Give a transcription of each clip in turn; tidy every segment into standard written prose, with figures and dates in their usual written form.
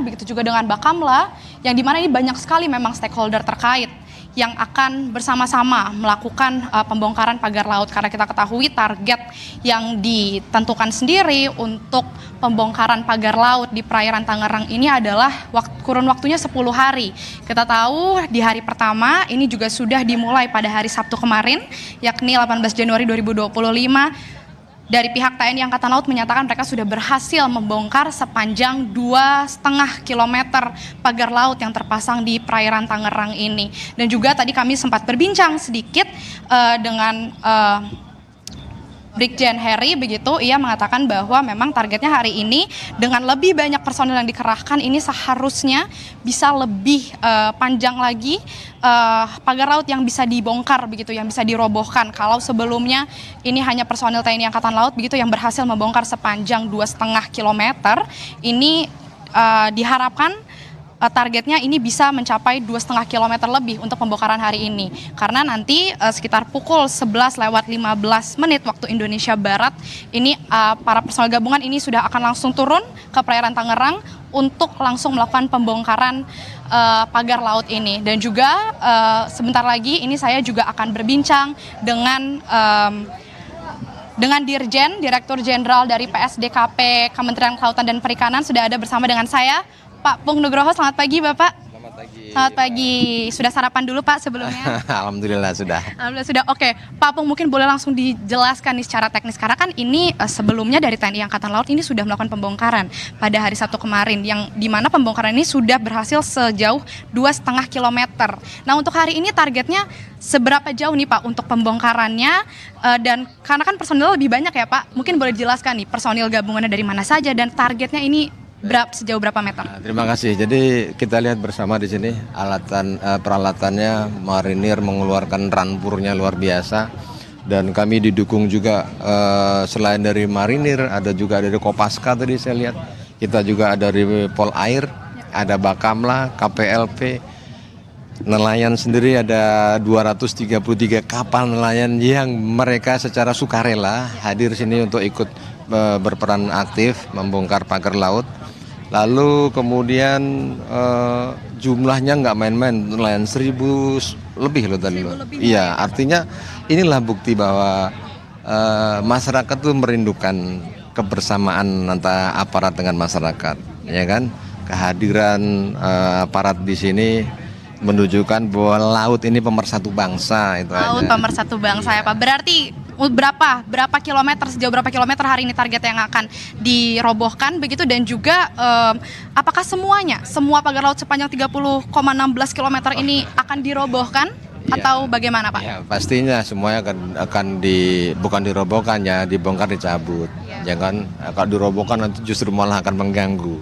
begitu juga dengan Bakamla, yang dimana ini banyak sekali memang stakeholder terkait yang akan bersama-sama melakukan pembongkaran pagar laut, karena kita ketahui target yang ditentukan sendiri untuk pembongkaran pagar laut di perairan Tangerang ini adalah kurun waktunya 10 hari. Kita tahu di hari pertama ini juga sudah dimulai pada hari Sabtu kemarin, yakni 18 Januari 2025. Dari pihak TNI Angkatan Laut menyatakan mereka sudah berhasil membongkar sepanjang 2,5 kilometer pagar laut yang terpasang di perairan Tangerang ini. Dan juga tadi kami sempat berbincang sedikit dengan Brigjen Heri, begitu, ia mengatakan bahwa memang targetnya hari ini dengan lebih banyak personil yang dikerahkan ini seharusnya bisa lebih panjang lagi pagar laut yang bisa dibongkar, begitu, yang bisa dirobohkan. Kalau sebelumnya ini hanya personil TNI Angkatan Laut begitu yang berhasil membongkar sepanjang 2,5 kilometer, ini diharapkan targetnya ini bisa mencapai 2,5 kilometer lebih untuk pembongkaran hari ini. Karena nanti sekitar pukul 11:15 waktu Indonesia Barat, ini para personel gabungan ini sudah akan langsung turun ke perairan Tangerang untuk langsung melakukan pembongkaran pagar laut ini. Dan juga sebentar lagi ini saya juga akan berbincang dengan Direktur Jenderal dari PSDKP Kementerian Kelautan dan Perikanan. Sudah ada bersama dengan saya Pak Pung Nugroho. Selamat pagi Bapak. Selamat pagi. Selamat pagi. Sudah sarapan dulu Pak sebelumnya? Alhamdulillah sudah. Alhamdulillah sudah. Oke, Pak Pung mungkin boleh langsung dijelaskan nih secara teknis, karena kan ini sebelumnya dari TNI Angkatan Laut ini sudah melakukan pembongkaran pada hari Sabtu kemarin, yang dimana pembongkaran ini sudah berhasil sejauh 2,5 kilometer. Nah, untuk hari ini targetnya seberapa jauh nih Pak untuk pembongkarannya, dan karena kan personil lebih banyak ya Pak, mungkin boleh dijelaskan nih personil gabungannya dari mana saja dan targetnya ini sejauh berapa meter? Terima kasih. Jadi kita lihat bersama di sini peralatannya, marinir mengeluarkan rampurnya luar biasa, dan kami didukung juga selain dari marinir ada juga dari Kopaska tadi saya lihat, kita juga ada dari Polair, ada Bakamla, KPLP, nelayan sendiri ada 233 kapal nelayan yang mereka secara sukarela hadir sini untuk ikut berperan aktif membongkar pagar laut. Lalu kemudian jumlahnya nggak main-main, nelayan 1.000 lebih loh tadi. Iya, artinya inilah bukti bahwa masyarakat tuh merindukan kebersamaan antara aparat dengan masyarakat, ya kan? Kehadiran aparat di sini menunjukkan bahwa laut ini pemersatu bangsa itu. Laut aja. Pemersatu bangsa ya Pak. Berarti berapa kilometer, sejauh berapa kilometer hari ini target yang akan dirobohkan begitu, dan juga apakah semua pagar laut sepanjang 30,16 kilometer ini akan dirobohkan atau bagaimana Pak? Ya, pastinya semuanya bukan dirobohkan ya, dibongkar dicabut. Jangan kalau dirobohkan nanti justru malah akan mengganggu.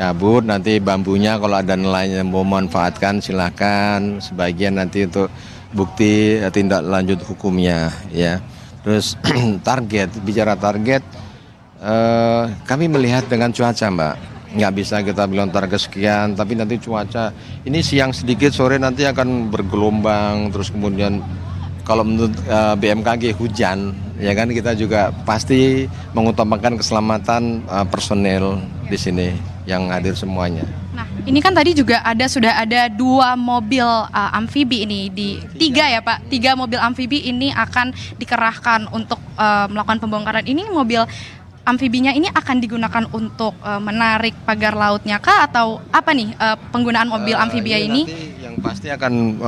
Cabut nanti bambunya, kalau ada nelayan yang mau manfaatkan silahkan, sebagian nanti untuk bukti tindak lanjut hukumnya ya. Terus bicara target, kami melihat dengan cuaca Mbak, nggak bisa kita bilang target sekian, tapi nanti cuaca ini siang sedikit, sore nanti akan bergelombang, terus kemudian kalau menurut BMKG hujan, ya kan, kita juga pasti mengutamakan keselamatan personel di sini yang hadir semuanya. Nah, ini kan tadi juga sudah ada 2 mobil amfibi ini tiga ya Pak, 3 mobil amfibi ini akan dikerahkan untuk melakukan pembongkaran. Ini mobil amfibinya ini akan digunakan untuk menarik pagar lautnya kah, atau apa nih penggunaan mobil amfibia ini? Yang pasti akan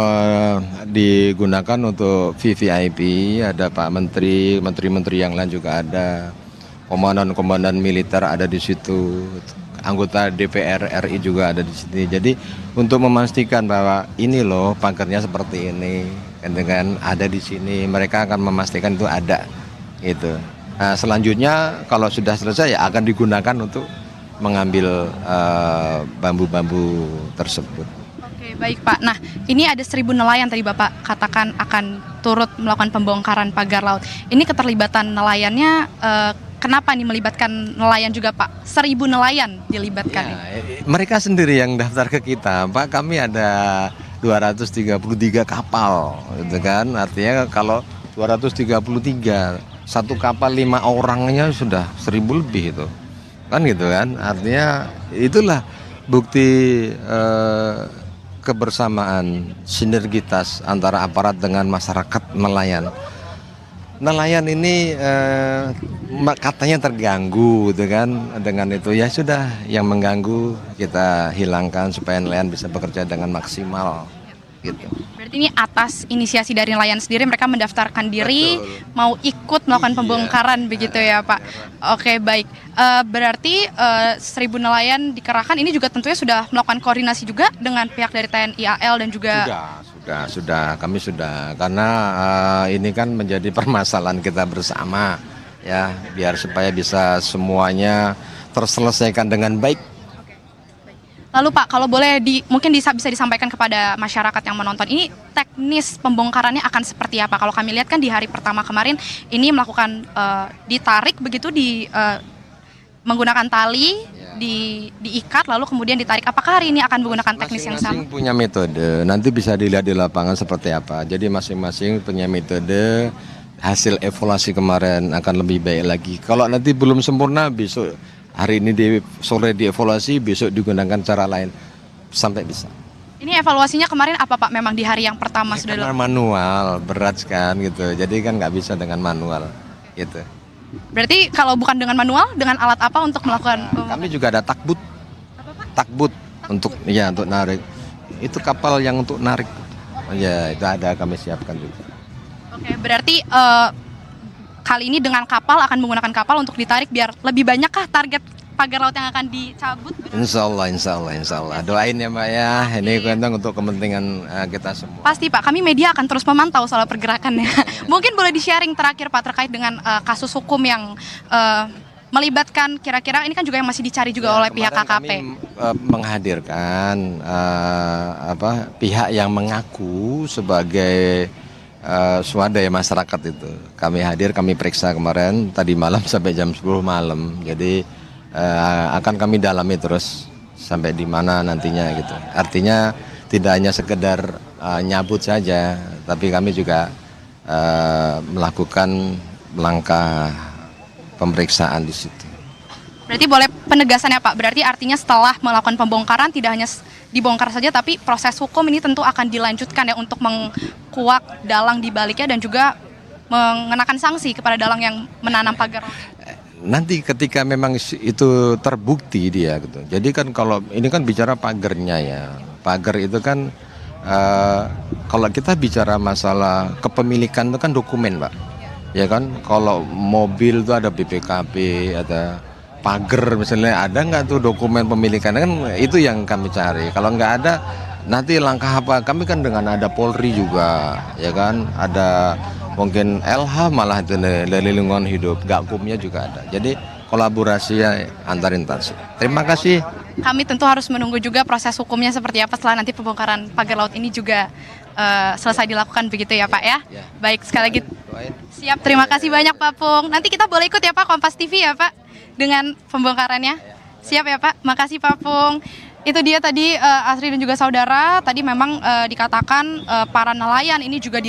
digunakan untuk VVIP, ada Pak Menteri yang lain juga ada, komandan militer ada di situ, anggota DPR RI juga ada di sini. Jadi untuk memastikan bahwa ini loh pagarnya seperti ini, dengan ada di sini, mereka akan memastikan itu ada gitu. Nah, selanjutnya kalau sudah selesai ya akan digunakan untuk mengambil bambu-bambu tersebut. Oke, baik Pak. Nah, ini ada 1.000 nelayan tadi Bapak katakan akan turut melakukan pembongkaran pagar laut. Ini keterlibatan nelayannya kenapa nih melibatkan nelayan juga Pak? 1.000 nelayan dilibatkan. Ya, mereka sendiri yang daftar ke kita, Pak. Kami ada 233 kapal, gitu kan? Artinya kalau 233, satu kapal 5 orangnya sudah 1.000 lebih itu, kan gitu kan? Artinya itulah bukti kebersamaan, sinergitas antara aparat dengan masyarakat nelayan. Nelayan ini katanya terganggu gitu kan, dengan itu ya sudah, yang mengganggu kita hilangkan supaya nelayan bisa bekerja dengan maksimal gitu. Berarti ini atas inisiasi dari nelayan sendiri, mereka mendaftarkan diri, Betul. mau ikut melakukan Iya. pembongkaran begitu ya Pak. Oke baik, berarti 1.000 nelayan dikerahkan, ini juga tentunya sudah melakukan koordinasi juga dengan pihak dari TNI AL dan juga... Sudah, kami sudah, karena ini kan menjadi permasalahan kita bersama ya, biar supaya bisa semuanya terselesaikan dengan baik. Lalu Pak, kalau boleh mungkin bisa disampaikan kepada masyarakat yang menonton, ini teknis pembongkarannya akan seperti apa? Kalau kami lihat kan di hari pertama kemarin ini melakukan ditarik begitu menggunakan tali, diikat lalu kemudian ditarik. Apakah hari ini akan menggunakan teknis yang sama? Masing-masing punya metode, nanti bisa dilihat di lapangan seperti apa. Jadi masing-masing punya metode, hasil evaluasi kemarin akan lebih baik lagi. Kalau nanti belum sempurna, besok hari ini sore dievaluasi, besok digunakan cara lain sampai bisa. Ini evaluasinya kemarin apa Pak? Memang di hari yang pertama sudah Karena manual, berat kan gitu. Jadi kan nggak bisa dengan manual gitu. Berarti kalau bukan dengan manual, dengan alat apa untuk melakukan? Kami juga ada takbut. Takbut untuk narik. Itu kapal yang untuk narik. Ya, itu ada, kami siapkan juga. Oke, berarti kali ini dengan kapal, akan menggunakan kapal untuk ditarik biar lebih banyakkah target pagar laut yang akan dicabut? Insya Allah. Doain ya Mbak ya. Ini kan untuk kepentingan kita semua. Pasti Pak, kami media akan terus memantau soal pergerakannya. Mungkin boleh di-sharing terakhir Pak terkait dengan kasus hukum yang melibatkan kira-kira ini kan juga yang masih dicari juga oleh pihak KKP. Kami menghadirkan pihak yang mengaku sebagai swadaya masyarakat itu. Kami periksa kemarin tadi malam sampai jam 10 malam. Jadi akan kami dalami terus sampai di mana nantinya gitu. Artinya tidak hanya sekedar nyabut saja, tapi kami juga melakukan langkah pemeriksaan di situ. Berarti boleh penegasannya Pak, berarti artinya setelah melakukan pembongkaran tidak hanya dibongkar saja, tapi proses hukum ini tentu akan dilanjutkan ya untuk mengkuak dalang di baliknya dan juga mengenakan sanksi kepada dalang yang menanam pagar. Nanti ketika memang itu terbukti dia gitu. Jadi kan kalau ini kan bicara pagernya ya. Pagar itu kan kalau kita bicara masalah kepemilikan itu kan dokumen, Pak. Ya kan, kalau mobil itu ada BPKB, ada pagar misalnya, ada nggak tuh dokumen pemilikan, kan itu yang kami cari. Kalau nggak ada, nanti langkah apa? Kami kan dengan ada Polri juga, ya kan, ada mungkin LH malah itu dari lingkungan hidup, Gakumnya juga ada. Jadi kolaborasi ya antar instansi. Terima kasih. Kami tentu harus menunggu juga proses hukumnya seperti apa setelah nanti pembongkaran pagar laut ini juga selesai dilakukan begitu ya Pak ya. Baik, sekali lagi siap, terima kasih banyak Pak Pung. Nanti kita boleh ikut ya Pak, Kompas TV ya Pak dengan pembongkarannya. Siap ya Pak, makasih Pak Pung. Itu dia tadi Asri dan juga saudara, tadi memang dikatakan para nelayan ini juga